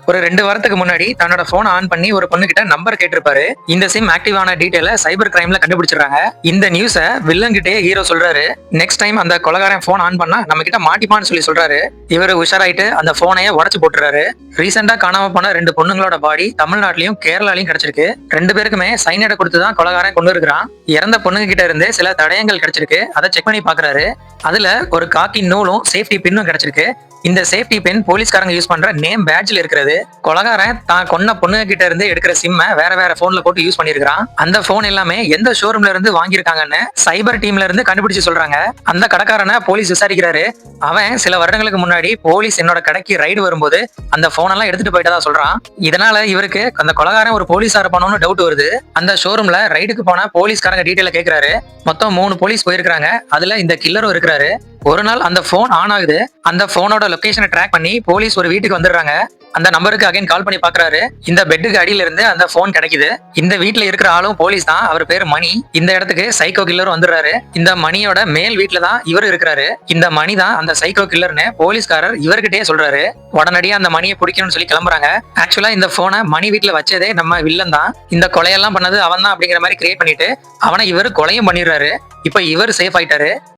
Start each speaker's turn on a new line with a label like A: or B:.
A: ஒரு 2 வாரத்துக்கு முன்னாடி தன்னோட போன் ஆன் பண்ணி ஒரு பொண்ணு கிட்ட நம்பர் கேட்டிருப்பாரு. இந்த சிம் ஆக்டிவ் ஆன டீடைல சைபர் கிரைம்ல கண்டுபிடிச்சிடுறாங்க. இந்த நியூஸ வில்லன் கிட்டே ஹீரோ சொல்றாரு. நெக்ஸ்ட் டைம் அந்த கொலகாரன் போன் ஆன் பண்ணா நம்ம கிட்ட மாட்டிப்பான்னு சொல்றாரு. இவரு உஷாராயிட்டு அந்த போனையே உடைச்சு போட்டுறாரு. ரீசெண்டா காணாம போன 2 பொண்ணுங்களோட பாடி தமிழ்நாட்டிலயும் கேரளாலையும் கிடைச்சிருக்கு. 2 பேருக்குமே சைனைட கொடுத்து தான் கொலகாரன் கொண்டு இருக்கிறான். இறந்த பொண்ணுங்க கிட்ட இருந்து சில தடயங்கள் கிடைச்சிருக்கு. அதை செக் பண்ணி பாக்குறாரு. அதுல ஒரு காக்கி நூலும் சேஃப்டி பின்னும் கிடைச்சிருக்கு. இந்த சேஃப்டி பின் போலீஸ்காரங்க யூஸ் பண்ற நேம் பேட்ஜ்ல இருக்கிறது. கொலகாரன் தான் கொன்ன பொண்ணுங்க கிட்ட இருந்து எடுக்கிற சிம்ம வேற வேற போன்ல போட்டு யூஸ் பண்ணிருக்கான். அந்த போன் எல்லாமே எந்த ஷோரூம்ல இருந்து வாங்கியிருக்காங்கன்னு சைபர் டீம்ல இருந்து கண்டுபிடிச்சு சொல்றாங்க. அந்த கடைக்காரனை போலீஸ் விசாரிக்கிறாரு. அவன் சில வருடங்களுக்கு முன்னாடி போலீஸ் என்னோட கடைக்கு ரைடு வரும்போது அந்த போன் எல்லாம் எடுத்துட்டு போயிட்டதா சொல்றான். இதனால இவருக்கு அந்த கொலகாரன் ஒரு போலீஸா இருப்பானோன்னு டவுட் வருது. அந்த ஷோரூம்ல ரைடுக்கு போன போலீஸ்காரங்க டீடைல கேட்கிறாரு. மொத்தம் 3 போலீஸ் போயிருக்காங்க. அதுல இந்த கில்லரும் இருக்கிறாரு. ஒரு நாள் அந்த போன் ஆன் ஆகுது. அந்த போனோட லொகேஷனை ட்ராக் பண்ணி போலீஸ் ஒரு வீட்டுக்கு வந்துடுறாங்க. அந்த நம்பருக்கு அகைன் கால் பண்ணி பாக்குறாரு. இந்த பெட்டுக்கு அடியில இருந்து அந்த போன் கிடைக்குது. இந்த வீட்டுல இருக்கிற ஆளும் போலீஸ் தான். அவர் பேரு மணி. இந்த இடத்துக்கு சைக்கோ கில்லரும் வந்துடுறாரு. இந்த மணியோட மேல் வீட்டுல தான் இவர் இருக்கிறாரு. இந்த மணி தான் அந்த சைக்கோ கில்லர்னு போலீஸ்காரர் இவர்கிட்டயே சொல்றாரு. உடனடியா அந்த மணியை பிடிக்கணும்னு சொல்லி கிளம்புறாங்க. ஆக்சுவலா இந்த போனை மணி வீட்டுல வச்சதே நம்ம வில்லன் தான். இந்த கொலையெல்லாம் பண்ணது அவன் தான் அப்படிங்கிற மாதிரி கிரியேட் பண்ணிட்டு அவனை இவர் கொலையும் பண்ணிடுறாரு. இப்ப இவர் சேஃப் ஆயிட்டாரு.